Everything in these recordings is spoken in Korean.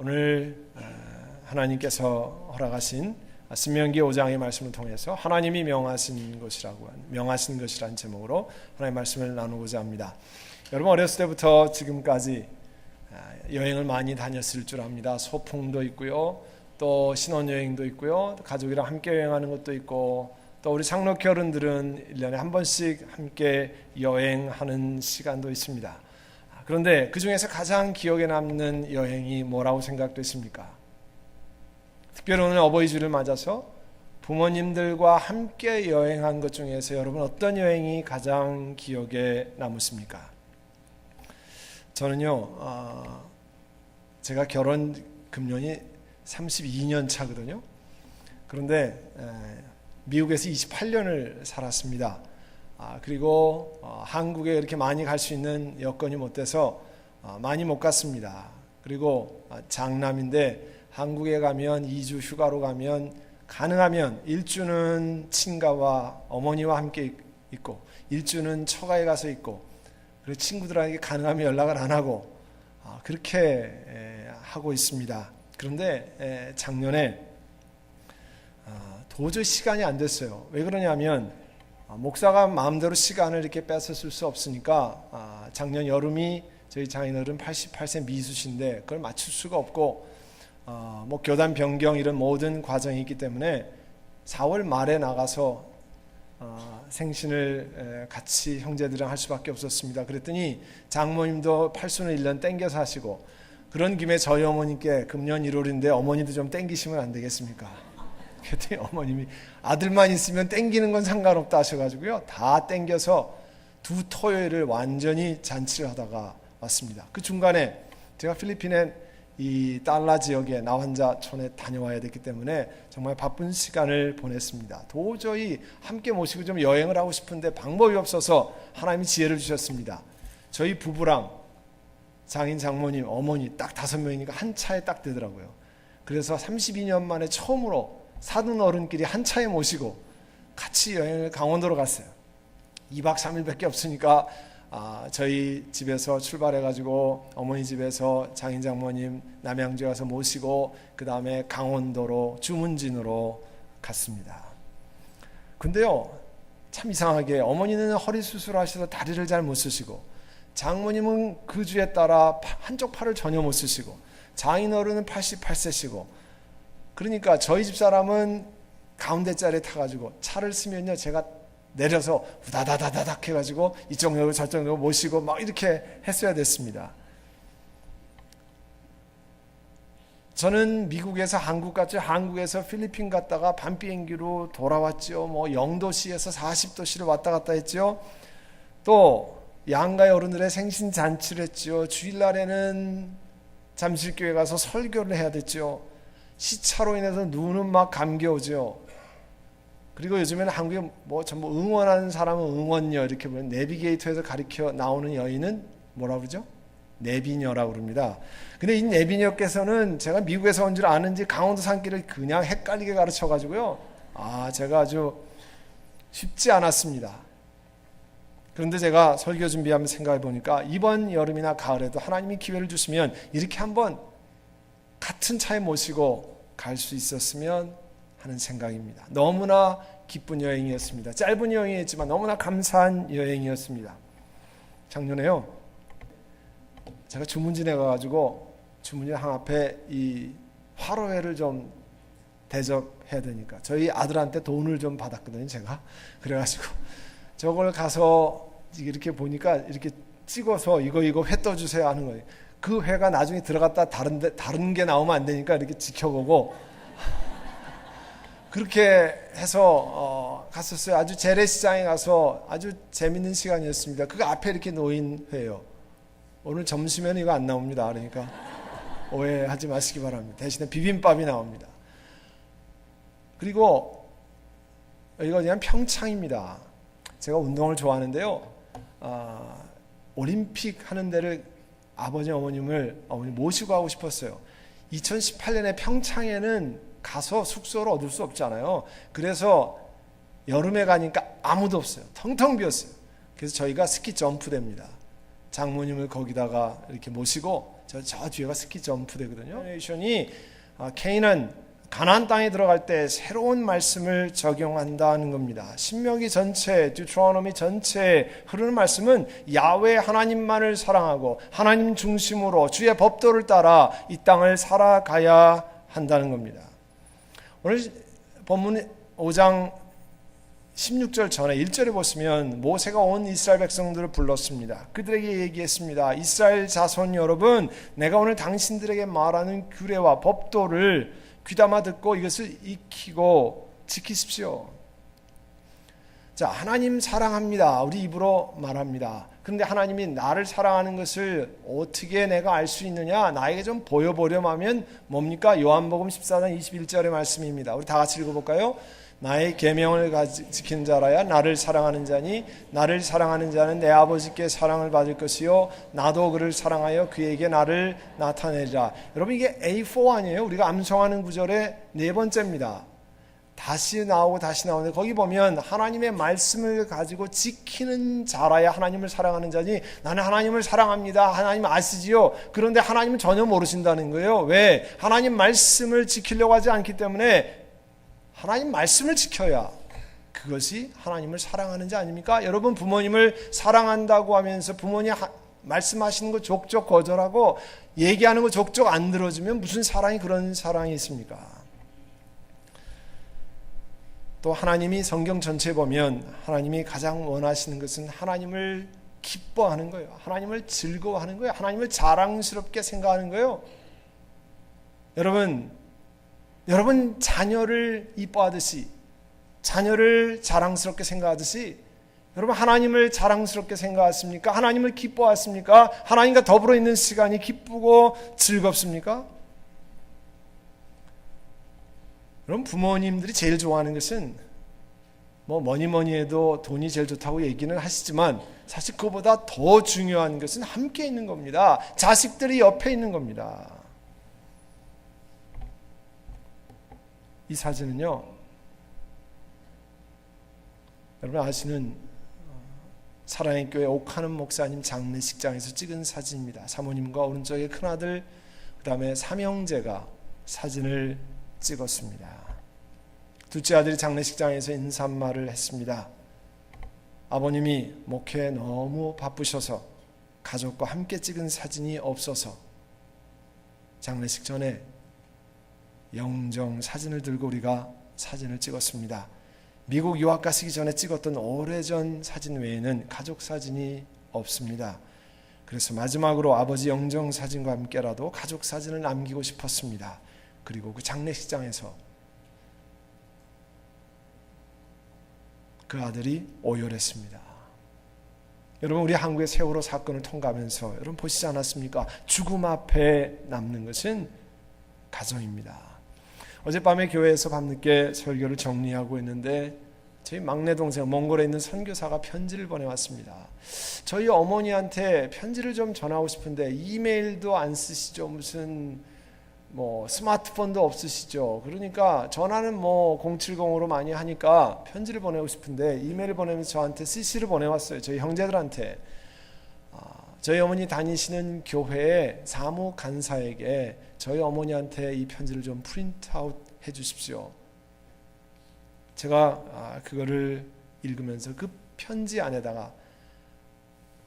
오늘 하나님께서 허락하신 신명기 5장의 말씀을 통해서 하나님이 명하신 것이라는 제목으로 하나님의 말씀을 나누고자 합니다. 여러분 어렸을 때부터 지금까지 여행을 많이 다녔을 줄 압니다. 소풍도 있고요, 또 신혼여행도 있고요, 가족이랑 함께 여행하는 것도 있고, 또 우리 장로교 어른들은 1년에 한 번씩 함께 여행하는 시간도 있습니다. 그런데 그 중에서 가장 기억에 남는 여행이 뭐라고 생각되십니까? 특별히 오늘 어버이 주를 맞아서 부모님들과 함께 여행한 것 중에서 여러분 어떤 여행이 가장 기억에 남으십니까? 저는요, 제가 결혼 금년이 32년 차거든요. 그런데 미국에서 28년을 살았습니다. 그리고 한국에 이렇게 많이 갈 수 있는 여건이 못 돼서 많이 못 갔습니다. 그리고 장남인데 한국에 가면 2주 휴가로 가면 가능하면 1주는 친가와 어머니와 함께 있고 1주는 처가에 가서 있고, 그리고 친구들에게 가능하면 연락을 안 하고 그렇게 하고 있습니다. 그런데 작년에 도저히 시간이 안 됐어요. 왜 그러냐면 목사가 마음대로 시간을 이렇게 뺏었을 수 없으니까 작년 여름이 저희 장인어른 88세 미수신데 그걸 맞출 수가 없고 뭐 교단 변경 이런 모든 과정이 있기 때문에 4월 말에 나가서 생신을 같이 형제들이랑 할 수밖에 없었습니다. 그랬더니 장모님도 팔순을 1년 땡겨서 하시고, 그런 김에 저희 어머님께 금년 1월인데 어머니도 좀 땡기시면 안 되겠습니까? 그랬더니 어머님이 아들만 있으면 땡기는 건 상관없다 하셔가지고요, 다 땡겨서 2 토요일을 완전히 잔치를 하다가 왔습니다. 그 중간에 제가 필리핀의 이 달라 지역에 나환자촌에 다녀와야 됐기 때문에 정말 바쁜 시간을 보냈습니다. 도저히 함께 모시고 좀 여행을 하고 싶은데 방법이 없어서 하나님이 지혜를 주셨습니다. 저희 부부랑 장인, 장모님, 어머니 딱 5명이니까 한 차에 딱 되더라고요. 그래서 32년 만에 처음으로 사돈 어른끼리 한 차에 모시고 같이 여행을 강원도로 갔어요. 2박 3일밖에 없으니까 저희 집에서 출발해가지고 어머니 집에서 장인, 장모님 남양주에 가서 모시고 그 다음에 강원도로 주문진으로 갔습니다. 근데요, 참 이상하게 어머니는 허리 수술하셔서 다리를 잘 못 쓰시고, 장모님은 그 주에 따라 한쪽 팔을 전혀 못 쓰시고, 장인 어른은 88세시고, 그러니까 저희 집 사람은 가운데 자리에 타가지고 차를 쓰면요, 제가 내려서 우다다다닥 해가지고 이쪽 역을 저쪽 역을 모시고 막 이렇게 했어야 됐습니다. 저는 미국에서 한국 갔죠. 한국에서 필리핀 갔다가 밤 비행기로 돌아왔죠. 뭐 영도시에서 40도시를 왔다 갔다 했죠. 또 양가의 어른들의 생신 잔치를 했죠. 주일날에는 잠실교회 가서 설교를 해야 됐죠. 시차로 인해서 눈은 막 감겨오죠. 그리고 요즘에는 한국에 뭐 전부 응원하는 사람은 응원녀 이렇게 보면, 내비게이터에서 가리켜 나오는 여인은 뭐라고 그러죠? 내비녀라고 그럽니다. 근데 이 내비녀께서는 제가 미국에서 온 줄 아는지 강원도 산길을 그냥 헷갈리게 가르쳐 가지고요, 제가 아주 쉽지 않았습니다. 그런데 제가 설교 준비하면서 생각해 보니까 이번 여름이나 가을에도 하나님이 기회를 주시면 이렇게 한번 같은 차에 모시고 갈 수 있었으면 하는 생각입니다. 너무나 기쁜 여행이었습니다. 짧은 여행이었지만 너무나 감사한 여행이었습니다. 작년에요, 제가 주문진에 가가지고 주문진 항 앞에 이 화로회를 좀 대접해야 되니까 저희 아들한테 돈을 좀 받았거든요, 제가. 그래가지고 저걸 가서 이렇게 보니까 이렇게 찍어서 이거 회 떠주세요 하는 거예요. 그 회가 나중에 들어갔다 다른 게 나오면 안 되니까 이렇게 지켜보고 그렇게 해서 갔었어요. 아주 재래시장에 가서 아주 재밌는 시간이었습니다. 그 앞에 이렇게 놓인 회예요. 오늘 점심에는 이거 안 나옵니다. 그러니까 오해하지 마시기 바랍니다. 대신에 비빔밥이 나옵니다. 그리고 이거 그냥 평창입니다. 제가 운동을 좋아하는데요, 올림픽 하는 데를 어머니 모시고 가고 싶었어요. 2018년에 평창에는 가서 숙소를 얻을 수 없잖아요. 그래서 여름에 가니까 아무도 없어요. 텅텅 비었어요. 그래서 저희가 스키 점프대입니다. 장모님을 거기다가 이렇게 모시고 저 뒤에가 스키 점프 되거든요. 제너레이션이 케이난 가나안 땅에 들어갈 때 새로운 말씀을 적용한다는 겁니다. 신명기 전체, 듀트로노미 전체에 흐르는 말씀은 야훼 하나님만을 사랑하고 하나님 중심으로 주의 법도를 따라 이 땅을 살아가야 한다는 겁니다. 오늘 본문 5장 16절 전에 1절에 보시면 모세가 온 이스라엘 백성들을 불렀습니다. 그들에게 얘기했습니다. 이스라엘 자손 여러분, 내가 오늘 당신들에게 말하는 규례와 법도를 귀담아 듣고 이것을 익히고 지키십시오. 자, 하나님 사랑합니다. 우리 입으로 말합니다. 그런데 하나님이 나를 사랑하는 것을 어떻게 내가 알 수 있느냐? 나에게 좀 보여보렴 하면 뭡니까? 요한복음 14장 21절의 말씀입니다. 우리 다 같이 읽어볼까요? 나의 계명을 지키는 자라야 나를 사랑하는 자니 나를 사랑하는 자는 내 아버지께 사랑을 받을 것이요 나도 그를 사랑하여 그에게 나를 나타내리라. 여러분, 이게 A4 아니에요? 우리가 암송하는 구절의 네 번째입니다. 다시 나오고 다시 나오는데 거기 보면 하나님의 말씀을 가지고 지키는 자라야 하나님을 사랑하는 자니 나는 하나님을 사랑합니다. 하나님 아시지요? 그런데 하나님은 전혀 모르신다는 거예요. 왜? 하나님 말씀을 지키려고 하지 않기 때문에 하나님 말씀을 지켜야 그것이 하나님을 사랑하는 자 아닙니까? 여러분, 부모님을 사랑한다고 하면서 부모님 말씀하시는 거 족족 거절하고 얘기하는 거 족족 안 들어주면 무슨 사랑이 그런 사랑이 있습니까? 또 하나님이 성경 전체에 보면 하나님이 가장 원하시는 것은 하나님을 기뻐하는 거예요. 하나님을 즐거워하는 거예요. 하나님을 자랑스럽게 생각하는 거예요. 여러분 자녀를 이뻐하듯이 자녀를 자랑스럽게 생각하듯이 여러분 하나님을 자랑스럽게 생각하십니까? 하나님을 기뻐하십니까? 하나님과 더불어 있는 시간이 기쁘고 즐겁습니까? 여러분, 부모님들이 제일 좋아하는 것은 뭐니 해도 돈이 제일 좋다고 얘기는 하시지만 사실 그보다 더 중요한 것은 함께 있는 겁니다. 자식들이 옆에 있는 겁니다. 이 사진은요, 여러분 아시는 사랑의 교회 옥하는 목사님 장례식장에서 찍은 사진입니다. 사모님과 오른쪽에 큰아들, 그 다음에 삼형제가 사진을 찍었습니다. 둘째 아들이 장례식장에서 인사말을 했습니다. 아버님이 목회에 너무 바쁘셔서 가족과 함께 찍은 사진이 없어서 장례식 전에 영정 사진을 들고 우리가 사진을 찍었습니다. 미국 유학 가시기 전에 찍었던 오래전 사진 외에는 가족 사진이 없습니다. 그래서 마지막으로 아버지 영정 사진과 함께라도 가족 사진을 남기고 싶었습니다. 그리고 그 장례식장에서 그 아들이 오열했습니다. 여러분, 우리 한국의 세월호 사건을 통과하면서 여러분 보시지 않았습니까? 죽음 앞에 남는 것은 가정입니다. 어젯밤에 교회에서 밤늦게 설교를 정리하고 있는데 저희 막내 동생 몽골에 있는 선교사가 편지를 보내왔습니다. 저희 어머니한테 편지를 좀 전하고 싶은데 이메일도 안 쓰시죠. 무슨 스마트폰도 없으시죠. 그러니까 전화는 070으로 많이 하니까 편지를 보내고 싶은데 이메일을 보내면서 저한테 CC를 보내왔어요. 저희 형제들한테. 저희 어머니 다니시는 교회의 사무 간사에게 저희 어머니한테 이 편지를 좀 프린트아웃 해 주십시오. 제가 그거를 읽으면서 그 편지 안에다가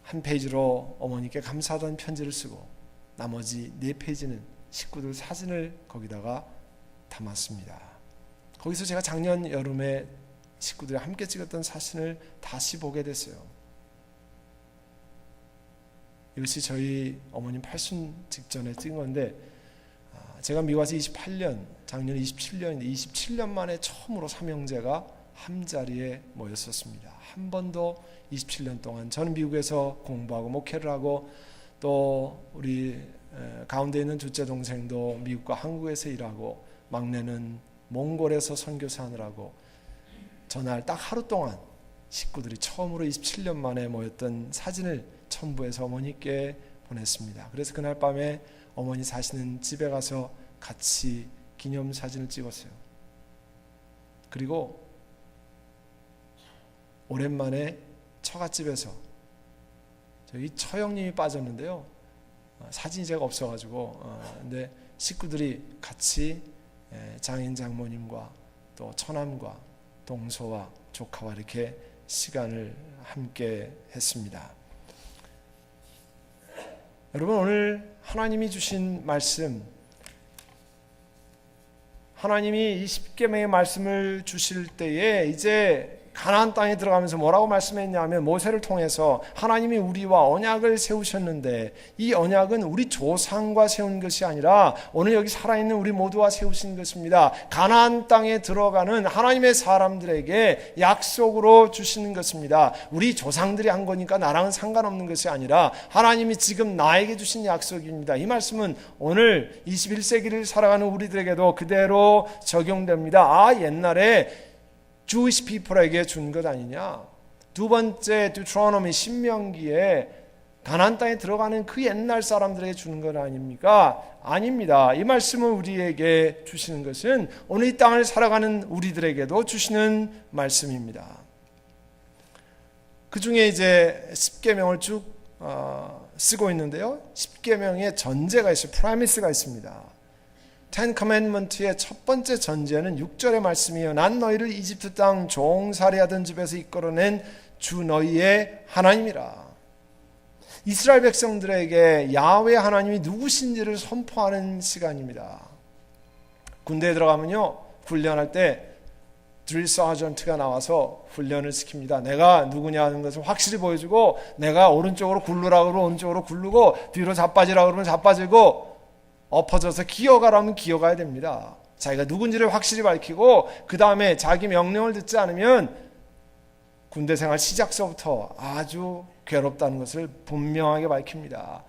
한 페이지로 어머니께 감사하다는 편지를 쓰고 나머지 4페이지는 식구들 사진을 거기다가 담았습니다. 거기서 제가 작년 여름에 식구들이 함께 찍었던 사진을 다시 보게 됐어요. 이것이 저희 어머님 팔순 직전에 찍은 건데 제가 미국 와서 28년, 작년 27년인데 27년 만에 처음으로 삼형제가 한자리에 모였었습니다. 한 번도 27년 동안 저는 미국에서 공부하고 목회를 하고 또 우리 가운데 있는 둘째 동생도 미국과 한국에서 일하고 막내는 몽골에서 선교사 하느라고 전날 딱 하루 동안 식구들이 처음으로 27년 만에 모였던 사진을 첨부해서 어머니께 보냈습니다. 그래서 그날 밤에 어머니 사시는 집에 가서 같이 기념사진을 찍었어요. 그리고 오랜만에 처갓집에서 저희 처형님이 빠졌는데요. 사진이 제가 없어가지고 근데 식구들이 같이 장인 장모님과 또 처남과 동서와 조카와 이렇게 시간을 함께 했습니다. 여러분, 오늘 하나님이 주신 말씀, 하나님이 이 십계명의 말씀을 주실 때에 이제 가나안 땅에 들어가면서 뭐라고 말씀했냐면, 모세를 통해서 하나님이 우리와 언약을 세우셨는데 이 언약은 우리 조상과 세운 것이 아니라 오늘 여기 살아있는 우리 모두와 세우신 것입니다. 가나안 땅에 들어가는 하나님의 사람들에게 약속으로 주시는 것입니다. 우리 조상들이 한 거니까 나랑은 상관없는 것이 아니라 하나님이 지금 나에게 주신 약속입니다. 이 말씀은 오늘 21세기를 살아가는 우리들에게도 그대로 적용됩니다. 옛날에 Jewish people에게 준 것 아니냐. 두 번째 Deuteronomy 신명기에 가나안 땅에 들어가는 그 옛날 사람들에게 주는 것 아닙니까? 아닙니다. 이 말씀을 우리에게 주시는 것은 오늘 이 땅을 살아가는 우리들에게도 주시는 말씀입니다. 그 중에 이제 10계명을 쭉 쓰고 있는데요. 10계명에 전제가 있어요. 프라미스가 있습니다. Ten Commandment의 첫 번째 전제는 6절의 말씀이에요. 난 너희를 이집트 땅 종살이하던 집에서 이끌어낸 주 너희의 하나님이라. 이스라엘 백성들에게 야훼 하나님이 누구신지를 선포하는 시간입니다. 군대에 들어가면요, 훈련할 때 드릴 서전트가 나와서 훈련을 시킵니다. 내가 누구냐는 것을 확실히 보여주고, 내가 오른쪽으로 굴르라고 그러면 오른쪽으로 굴르고, 뒤로 자빠지라고 그러면 자빠지고, 엎어져서 기어가라면 기어가야 됩니다. 자기가 누군지를 확실히 밝히고 그 다음에 자기 명령을 듣지 않으면 군대 생활 시작서부터 아주 괴롭다는 것을 분명하게 밝힙니다.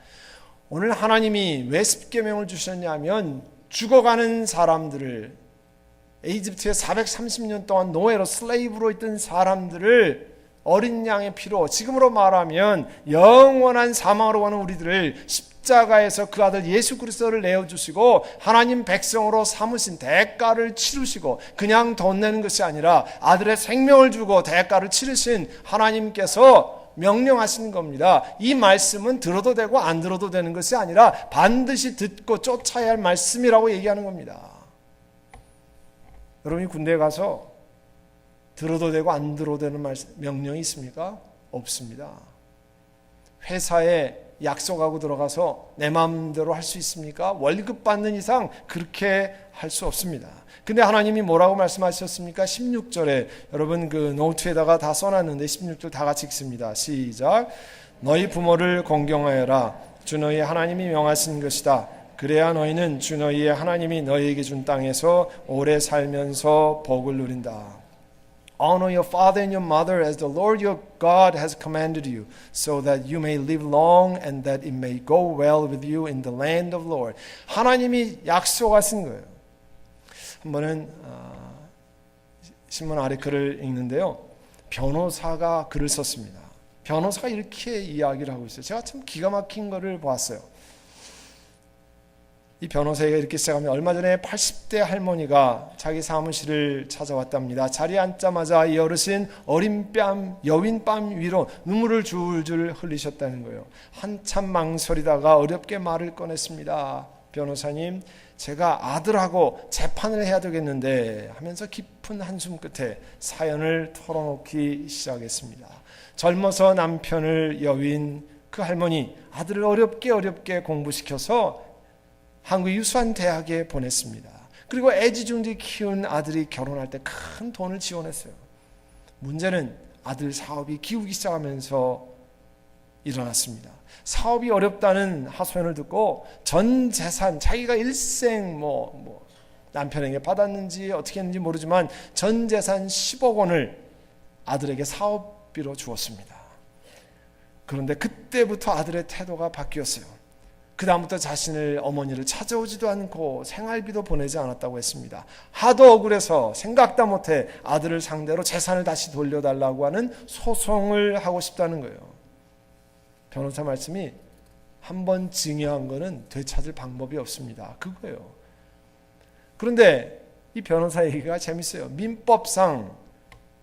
오늘 하나님이 왜 10계명을 주셨냐면, 죽어가는 사람들을, 이집트에 430년 동안 노예로 슬레이브로 있던 사람들을 어린 양의 피로, 지금으로 말하면 영원한 사망으로 가는 우리들을 십자가에서 그 아들 예수 그리스도를 내어주시고 하나님 백성으로 삼으신 대가를 치르시고, 그냥 돈 내는 것이 아니라 아들의 생명을 주고 대가를 치르신 하나님께서 명령하시는 겁니다. 이 말씀은 들어도 되고 안 들어도 되는 것이 아니라 반드시 듣고 쫓아야 할 말씀이라고 얘기하는 겁니다. 여러분이 군대에 가서 들어도 되고 안 들어도 되는 명령이 있습니까? 없습니다. 회사에 약속하고 들어가서 내 마음대로 할 수 있습니까? 월급 받는 이상 그렇게 할 수 없습니다. 근데 하나님이 뭐라고 말씀하셨습니까? 16절에, 여러분 그 노트에다가 다 써놨는데 16절 다 같이 읽습니다. 시작. 너희 부모를 공경하여라. 주 너희 하나님이 명하신 것이다. 그래야 너희는 주 너희의 하나님이 너희에게 준 땅에서 오래 살면서 복을 누린다. Honor your father and your mother as the Lord your God has commanded you, so that you may live long and that it may go well with you in the land of the Lord. 하나님이 약속하신 거예요. 한 번은 신문 아래 글을 읽는데요, 변호사가 글을 썼습니다. 변호사가 이렇게 이야기를 하고 있어요. 제가 참 기가 막힌 거를 보았어요. 이 변호사가 이렇게 시작하면, 얼마 전에 80대 할머니가 자기 사무실을 찾아왔답니다. 자리에 앉자마자 이 어르신 어린 뺨, 여윈 뺨 위로 눈물을 줄줄 흘리셨다는 거예요. 한참 망설이다가 어렵게 말을 꺼냈습니다. 변호사님, 제가 아들하고 재판을 해야 되겠는데 하면서 깊은 한숨 끝에 사연을 털어놓기 시작했습니다. 젊어서 남편을 여윈 그 할머니, 아들을 어렵게 공부시켜서 한국 유수한 대학에 보냈습니다. 그리고 애지중지 키운 아들이 결혼할 때 큰 돈을 지원했어요. 문제는 아들 사업이 기우기 시작하면서 일어났습니다. 사업이 어렵다는 하소연을 듣고 전 재산, 자기가 일생 남편에게 받았는지 어떻게 했는지 모르지만 전 재산 10억 원을 아들에게 사업비로 주었습니다. 그런데 그때부터 아들의 태도가 바뀌었어요. 그 다음부터 자신을, 어머니를 찾아오지도 않고 생활비도 보내지 않았다고 했습니다. 하도 억울해서 생각도 못해 아들을 상대로 재산을 다시 돌려달라고 하는 소송을 하고 싶다는 거예요. 변호사 말씀이, 한번 증여한 거는 되찾을 방법이 없습니다. 그거예요. 그런데 이 변호사 얘기가 재밌어요. 민법상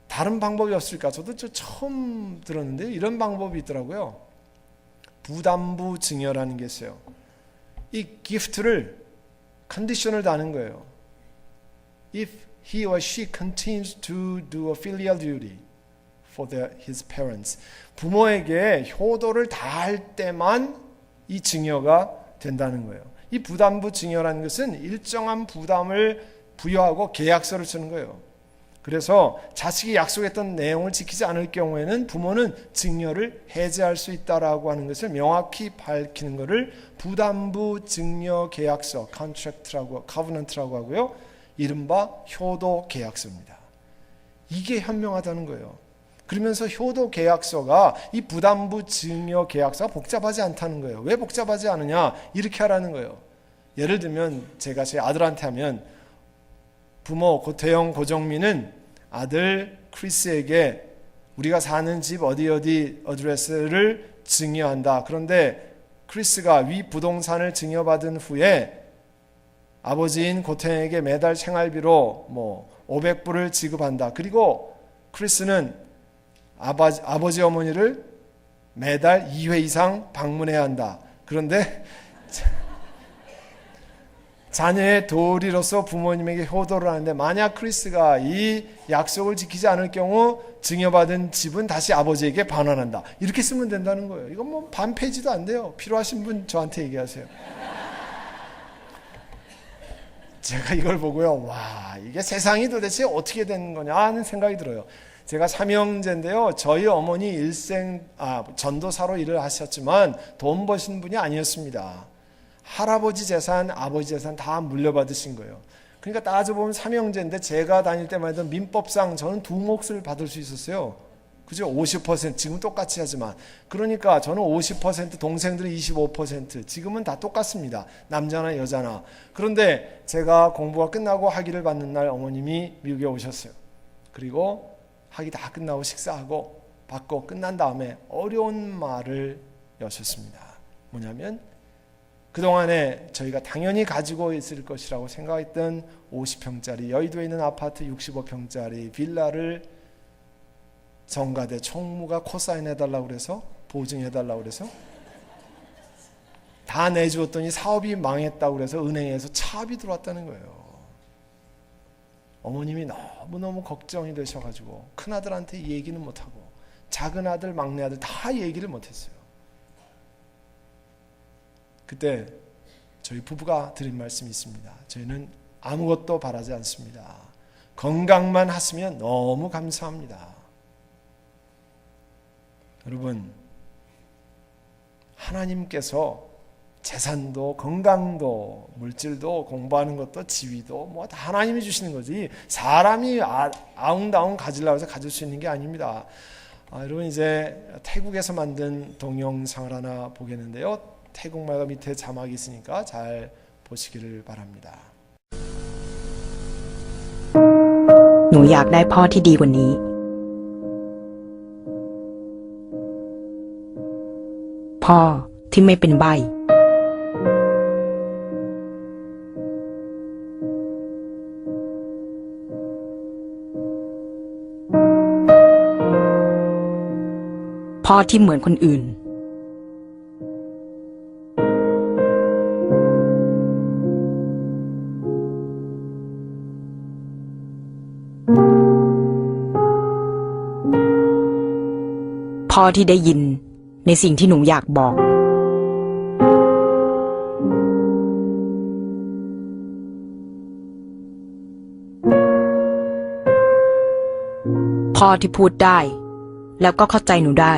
다른 방법이 없을까? 저도 처음 들었는데 이런 방법이 있더라고요. 부담부 증여라는 게 있어요. 이 기프트를 컨디션을 다는 거예요. If he or she continues to do a filial duty for his parents. 부모에게 효도를 다할 때만 이 증여가 된다는 거예요. 이 부담부 증여라는 것은 일정한 부담을 부여하고 계약서를 쓰는 거예요. 그래서 자식이 약속했던 내용을 지키지 않을 경우에는 부모는 증여를 해제할 수 있다라고 하는 것을 명확히 밝히는 것을 부담부 증여 계약서, contract라고, covenant라고 하고요. 이른바 효도 계약서입니다. 이게 현명하다는 거예요. 그러면서 효도 계약서가 이 부담부 증여 계약서가 복잡하지 않다는 거예요. 왜 복잡하지 않으냐? 이렇게 하라는 거예요. 예를 들면 제가 제 아들한테 하면 부모 고태영 고정민은 아들 크리스에게 우리가 사는 집 어디 어드레스를 증여한다. 그런데 크리스가 위 부동산을 증여받은 후에 아버지인 고태영에게 매달 생활비로 500불을 지급한다. 그리고 크리스는 아버지 어머니를 매달 2회 이상 방문해야 한다. 그런데 자녀의 도리로서 부모님에게 효도를 하는데 만약 크리스가 이 약속을 지키지 않을 경우 증여받은 집은 다시 아버지에게 반환한다. 이렇게 쓰면 된다는 거예요. 이건 반 페이지도 안 돼요. 필요하신 분 저한테 얘기하세요. 제가 이걸 보고요. 와, 이게 세상이 도대체 어떻게 된 거냐 하는 생각이 들어요. 제가 삼형제인데요. 저희 어머니 전도사로 일을 하셨지만 돈 버신 분이 아니었습니다. 할아버지 재산, 아버지 재산 다 물려받으신 거예요. 그러니까 따져보면 삼형제인데 제가 다닐 때만 해도 민법상 저는 두 몫을 받을 수 있었어요. 그죠? 50%, 지금 똑같이 하지만. 그러니까 저는 50%, 동생들은 25%, 지금은 다 똑같습니다. 남자나 여자나. 그런데 제가 공부가 끝나고 학위를 받는 날 어머님이 미국에 오셨어요. 그리고 학위 다 끝나고 식사하고 받고 끝난 다음에 어려운 말을 여셨습니다. 뭐냐면 그동안에 저희가 당연히 가지고 있을 것이라고 생각했던 50평짜리 여의도에 있는 아파트 65평짜리 빌라를 정가대 총무가 코사인해달라고 그래서 보증해달라고 그래서 다 내주었더니 사업이 망했다고 그래서 은행에서 차압이 들어왔다는 거예요. 어머님이 너무너무 걱정이 되셔가지고 큰아들한테 얘기는 못하고 작은 아들, 막내 아들 다 얘기를 못했어요. 그때 저희 부부가 드린 말씀이 있습니다. 저희는 아무것도 바라지 않습니다. 건강만 하시면 너무 감사합니다. 여러분, 하나님께서 재산도 건강도 물질도 공부하는 것도 지위도 다 하나님이 주시는 거지 사람이 아웅다웅 가지려고 해서 가질 수 있는 게 아닙니다. 여러분 이제 태국에서 만든 동영상을 하나 보겠는데요. 태국말과 밑에 자막이 있으니까 잘 보시기를 바랍니다. หนูอยากได้พ่อที่ดีกว่านี้พ่อที่ไม่เป็นใบ้พ่อที่เหมือนคนอื่นพ่อที่ได้ยินในสิ่งที่หนูอยากบอกพ่อที่พูดได้แล้วก็เข้าใจหนูได้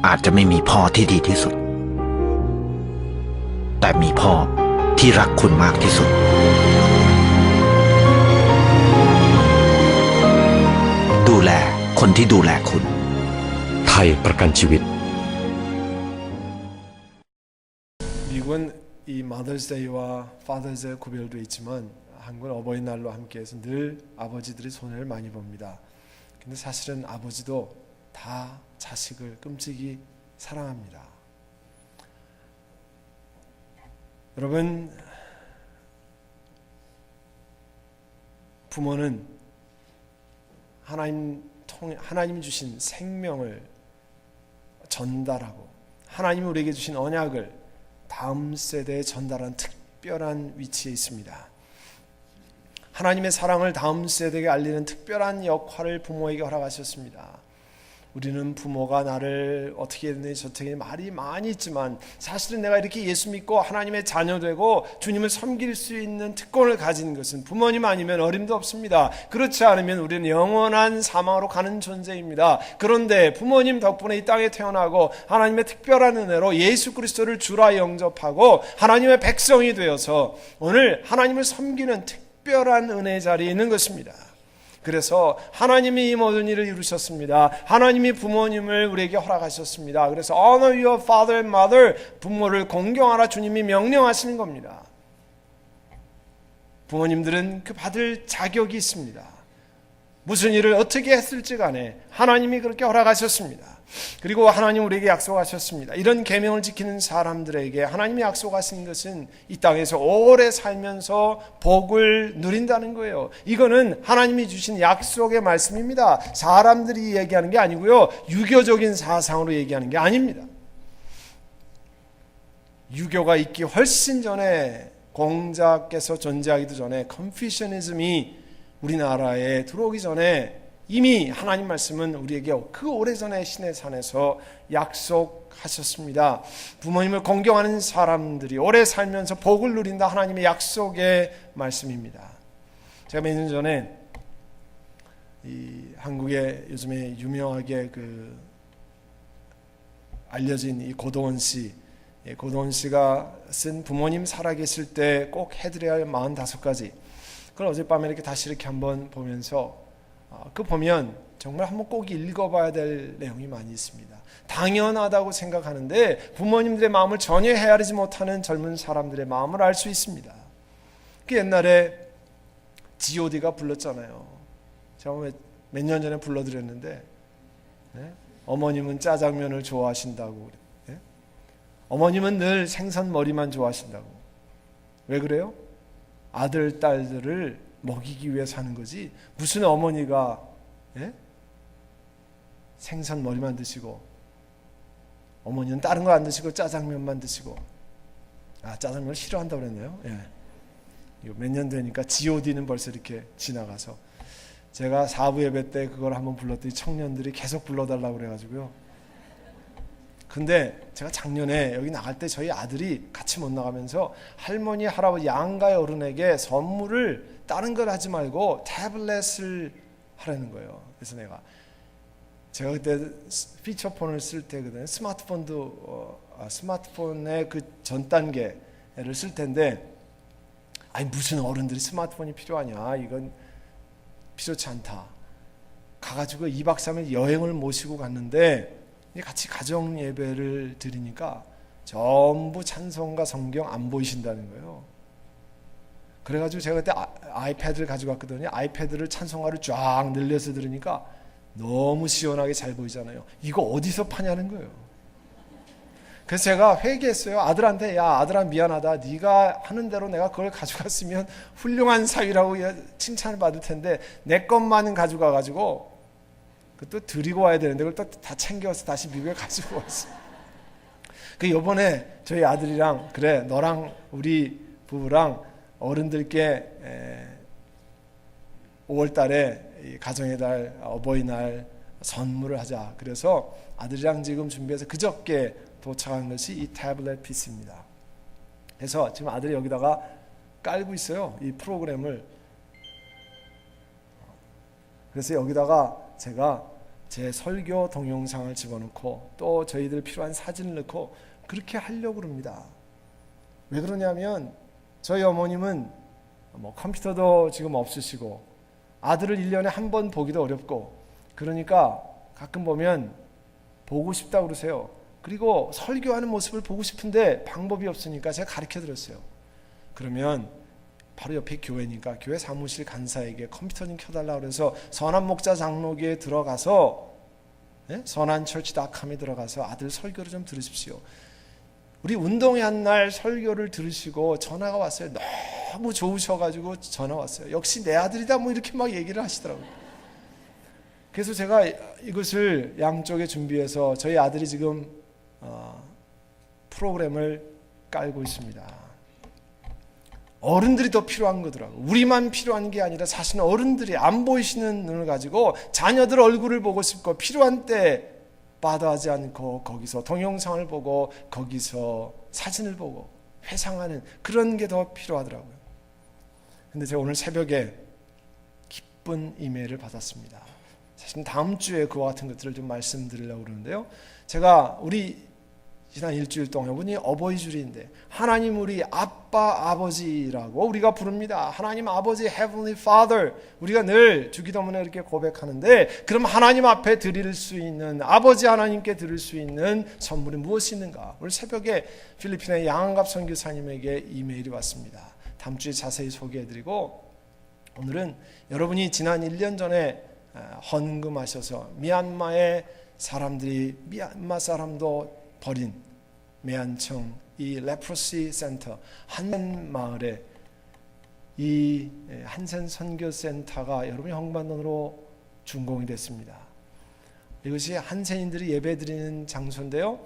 อาจจะไม่มีพ่อที่ดีที่สุดแต่มีพ่อที่รักคุณมากที่สุดดูแลคนที่ดูแลคุณไทยประกันชีวิต 미국은 이 마더스데이와 파더스데이 구별도 있지만 한국은 어버이날로 함께해서 늘 아버지들이 손해를 많이 봅니다. 근데 사실은 아버지도 다 자식을 끔찍이 사랑합니다. 여러분, 부모는 하나님이 주신 생명을 전달하고 하나님이 우리에게 주신 언약을 다음 세대에 전달하는 특별한 위치에 있습니다. 하나님의 사랑을 다음 세대에게 알리는 특별한 역할을 부모에게 허락하셨습니다. 우리는 부모가 나를 어떻게 했느니 저떻게 말이 많이 있지만 사실은 내가 이렇게 예수 믿고 하나님의 자녀 되고 주님을 섬길 수 있는 특권을 가진 것은 부모님 아니면 어림도 없습니다. 그렇지 않으면 우리는 영원한 사망으로 가는 존재입니다. 그런데 부모님 덕분에 이 땅에 태어나고 하나님의 특별한 은혜로 예수 그리스도를 주라 영접하고 하나님의 백성이 되어서 오늘 하나님을 섬기는 특별한 은혜의 자리에 있는 것입니다. 그래서 하나님이 이 모든 일을 이루셨습니다. 하나님이 부모님을 우리에게 허락하셨습니다. 그래서 honor your father and mother, 부모를 공경하라 주님이 명령하시는 겁니다. 부모님들은 그 받을 자격이 있습니다. 무슨 일을 어떻게 했을지 간에 하나님이 그렇게 허락하셨습니다. 그리고 하나님 우리에게 약속하셨습니다. 이런 계명을 지키는 사람들에게 하나님이 약속하신 것은 이 땅에서 오래 살면서 복을 누린다는 거예요. 이거는 하나님이 주신 약속의 말씀입니다. 사람들이 얘기하는 게 아니고요. 유교적인 사상으로 얘기하는 게 아닙니다. 유교가 있기 훨씬 전에 공자께서 존재하기도 전에 컨피셔니즘이 우리나라에 들어오기 전에 이미 하나님 말씀은 우리에게 그 오래전에 신의 산에서 약속하셨습니다. 부모님을 공경하는 사람들이 오래 살면서 복을 누린다 하나님의 약속의 말씀입니다. 제가 몇 년 전에 이 한국에 요즘에 유명하게 알려진 이 고도원 씨, 고도원 씨가 쓴 부모님 살아계실 때 꼭 해드려야 할 45가지. 그걸 어젯밤에 이렇게 다시 이렇게 한번 보면서 보면 정말 한번 꼭 읽어봐야 될 내용이 많이 있습니다. 당연하다고 생각하는데 부모님들의 마음을 전혀 헤아리지 못하는 젊은 사람들의 마음을 알 수 있습니다. 옛날에 G.O.D가 불렀잖아요. 제가 몇 년 전에 불러드렸는데 어머님은 짜장면을 좋아하신다고. 어머님은 늘 생선 머리만 좋아하신다고. 왜 그래요? 아들, 딸들을 먹이기 위해 사는 거지 무슨 어머니가 생선 머리만 드시고 어머니는 다른 거 안 드시고 짜장면만 드시고 짜장면을 싫어한다고 그랬네요. 몇 년 되니까 G.O.D는 벌써 이렇게 지나가서 제가 4부 예배 때 그걸 한번 불렀더니 청년들이 계속 불러달라고 그래가지고요. 근데 제가 작년에 여기 나갈 때 저희 아들이 같이 못 나가면서 할머니, 할아버지, 양가의 어른에게 선물을 다른 걸 하지 말고 태블릿을 하라는 거예요. 그래서 제가 그때 피처폰을 쓸 때거든요. 스마트폰의 그 전 단계를 쓸 텐데 무슨 어른들이 스마트폰이 필요하냐. 이건 필요치 않다. 가가지고 2박 3일 여행을 모시고 갔는데 같이 가정 예배를 드리니까 전부 찬송과 성경 안 보이신다는 거예요. 그래가지고 제가 그때 아이패드를 가지고 왔거든요. 아이패드를 찬송가를 쫙 늘려서 들으니까 너무 시원하게 잘 보이잖아요. 이거 어디서 파냐는 거예요. 그래서 제가 회개했어요. 아들한테 야 아들아 미안하다. 네가 하는 대로 내가 그걸 가져갔으면 훌륭한 사위라고 칭찬을 받을 텐데 내 것만 가져가가지고 또 드리고 와야 되는데 그걸 또 다 챙겨서 다시 미국에 가지고 왔어. 이번에 저희 아들이랑 그래 너랑 우리 부부랑 어른들께 5월 달에 가정의 달 어버이날 선물을 하자. 그래서 아들이랑 지금 준비해서 그저께 도착한 것이 이 태블릿 PC입니다. 그래서 지금 아들이 여기다가 깔고 있어요. 이 프로그램을. 그래서 여기다가 제가 제 설교 동영상을 집어넣고 또 저희들 필요한 사진을 넣고 그렇게 하려고 합니다. 왜 그러냐면 저희 어머님은 컴퓨터도 지금 없으시고 아들을 1년에 한 번 보기도 어렵고 그러니까 가끔 보면 보고 싶다고 그러세요. 그리고 설교하는 모습을 보고 싶은데 방법이 없으니까 제가 가르쳐 드렸어요. 그러면 바로 옆에 교회니까 교회 사무실 간사에게 컴퓨터 좀 켜달라고 그래서 선한 목자 장로교에 들어가서 선한처치닷컴에 들어가서 아들 설교를 좀 들으십시오. 우리 운동회 한 날 설교를 들으시고 전화가 왔어요. 너무 좋으셔가지고 전화 왔어요. 역시 내 아들이다 뭐 이렇게 막 얘기를 하시더라고요. 그래서 제가 이것을 양쪽에 준비해서 저희 아들이 지금 프로그램을 깔고 있습니다. 어른들이 더 필요한 거더라고요. 우리만 필요한 게 아니라 사실은 어른들이 안 보이시는 눈을 가지고 자녀들 얼굴을 보고 싶고 필요한 때 빠져하지 않고 거기서 동영상을 보고 거기서 사진을 보고 회상하는 그런 게 더 필요하더라고요. 근데 제가 오늘 새벽에 기쁜 이메일을 받았습니다. 사실 다음 주에 그와 같은 것들을 좀 말씀드리려고 그러는데요. 제가 우리 지난 일주일 동안 이번이 어버이 주일인데 하나님 우리 아빠 아버지라고 우리가 부릅니다. 하나님 아버지 Heavenly Father 우리가 늘 주기도문에 이렇게 고백하는데 그럼 하나님 앞에 드릴 수 있는 아버지 하나님께 드릴 수 있는 선물이 무엇이 있는가? 오늘 새벽에 필리핀의 양한갑 선교사님에게 이메일이 왔습니다. 다음 주에 자세히 소개해드리고 오늘은 여러분이 지난 1년 전에 헌금하셔서 미얀마의 사람들이 미얀마 사람도 버린 매안청 이 레프로시 센터 한센 마을에 이 한센 선교센터가 여러분이 헌금한 돈으로 준공이 됐습니다. 이것이 한센인들이 예배드리는 장소인데요.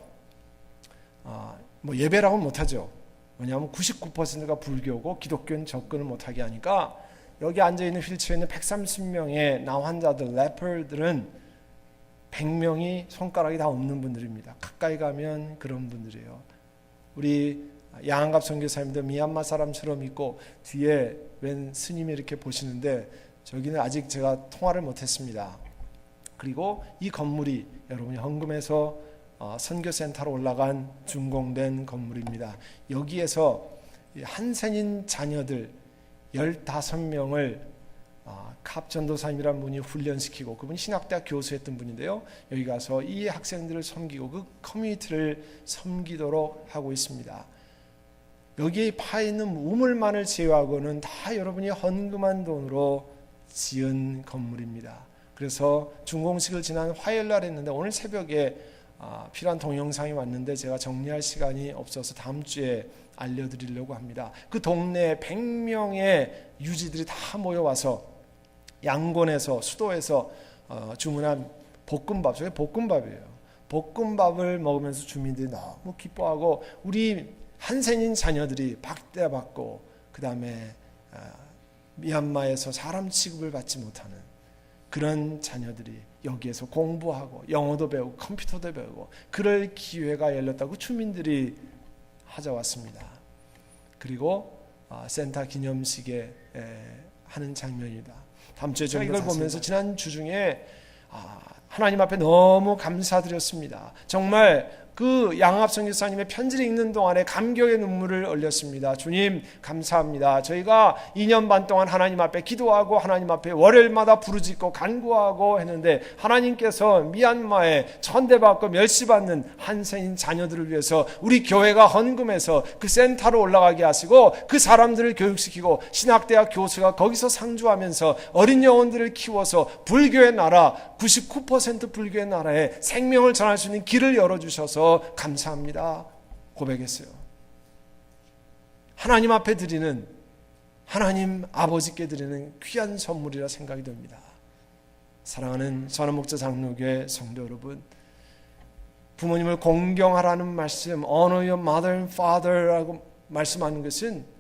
뭐 예배라고는 못하죠. 왜냐하면 99%가 불교고 기독교는 접근을 못하게 하니까 여기 앉아있는 휠체어에 있는 130명의 나환자들 레퍼들은 100명이 손가락이 다 없는 분들입니다. 가까이 가면 그런 분들이에요. 우리 양한갑 선교사님도 미얀마 사람처럼 있고 뒤에 웬 스님이 이렇게 보시는데 저기는 아직 제가 통화를 못했습니다. 그리고 이 건물이 여러분이 헌금해서 선교센터로 올라간 준공된 건물입니다. 여기에서 한센인 자녀들 15명을 갑 전도사님이란 분이 훈련시키고 그분이 신학대학 교수였던 분인데요. 여기 가서 이 학생들을 섬기고 그 커뮤니티를 섬기도록 하고 있습니다. 여기에 파있는 우물만을 제외하고는 다 여러분이 헌금한 돈으로 지은 건물입니다. 그래서 준공식을 지난 화요일 날 했는데 오늘 새벽에 필요한 동영상이 왔는데 제가 정리할 시간이 없어서 다음 주에 알려드리려고 합니다. 그 동네에 100명의 유지들이 다 모여와서 양곤에서 수도에서 주문한 볶음밥, 저게 볶음밥이에요. 볶음밥을 먹으면서 주민들이 너무 기뻐하고 우리 한센인 자녀들이 박대받고 그 다음에 미얀마에서 사람 취급을 받지 못하는 그런 자녀들이 여기에서 공부하고 영어도 배우고 컴퓨터도 배우고 그럴 기회가 열렸다고 주민들이 찾아왔습니다. 그리고 센터 기념식에 하는 장면이다. 다음 주에 제가 이걸 보면서 지난 주 중에 하나님 앞에 너무 감사드렸습니다. 정말 그 양합 선교사님의 편지를 읽는 동안에 감격의 눈물을 흘렸습니다. 주님 감사합니다. 저희가 2년 반 동안 하나님 앞에 기도하고 하나님 앞에 월요일마다 부르짖고 간구하고 했는데 하나님께서 미얀마에 천대받고 멸시받는 한센인 자녀들을 위해서 우리 교회가 헌금해서 그 센터로 올라가게 하시고 그 사람들을 교육시키고 신학대학 교수가 거기서 상주하면서 어린 영혼들을 키워서 불교의 나라 99% 불교의 나라에 생명을 전할 수 있는 길을 열어주셔서 감사합니다 고백했어요. 하나님 앞에 드리는 하나님 아버지께 드리는 귀한 선물이라 생각이 됩니다. 사랑하는 선한목자 장로교회 성도 여러분, 부모님을 공경하라는 말씀 Honor your mother and father라고 말씀하는 것은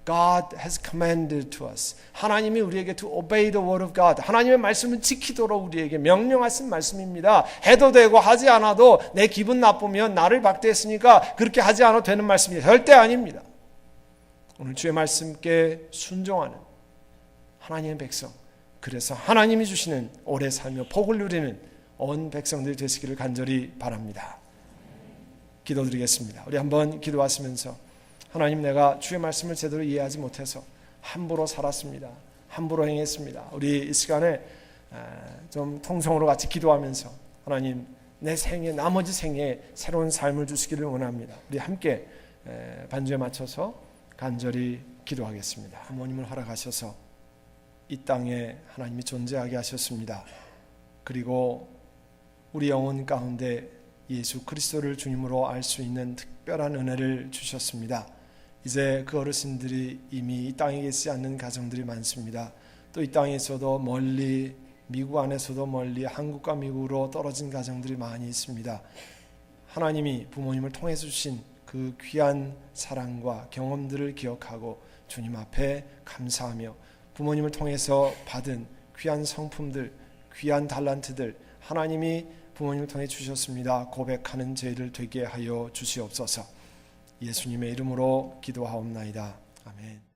God has commanded to us. 하나님이 우리에게 to obey the word of God. 하나님의 말씀을 지키도록 우리에게 명령하신 말씀입니다. 해도 되고 하지 않아도 내 기분 나쁘면 나를 박대했으니까 그렇게 하지 않아도 되는 말씀이 절대 아닙니다. 오늘 주의 말씀께 순종하는 하나님의 백성, 그래서 하나님이 주시는 오래 살며 복을 누리는 온 백성들이 되시기를 간절히 바랍니다. 기도드리겠습니다. 우리 한번 기도하시면서 하나님, 내가 주의 말씀을 제대로 이해하지 못해서 함부로 살았습니다. 함부로 행했습니다. 우리 이 시간에 좀 통성으로 같이 기도하면서 하나님, 내 생에, 나머지 생에 새로운 삶을 주시기를 원합니다. 우리 함께 반주에 맞춰서 간절히 기도하겠습니다. 부모님을 허락하셔서 이 땅에 하나님이 존재하게 하셨습니다. 그리고 우리 영혼 가운데 예수 그리스도를 주님으로 알 수 있는 특별한 은혜를 주셨습니다. 이제 그 어르신들이 이미 이 땅에 계시지 않는 가정들이 많습니다. 또 이 땅에서도 멀리, 미국 안에서도 멀리 한국과 미국으로 떨어진 가정들이 많이 있습니다. 하나님이 부모님을 통해서 주신 그 귀한 사랑과 경험들을 기억하고 주님 앞에 감사하며 부모님을 통해서 받은 귀한 성품들, 귀한 달란트들, 하나님이 부모님을 통해 주셨습니다 고백하는 저희들 되게 하여 주시옵소서. 예수님의 이름으로 기도하옵나이다. 아멘.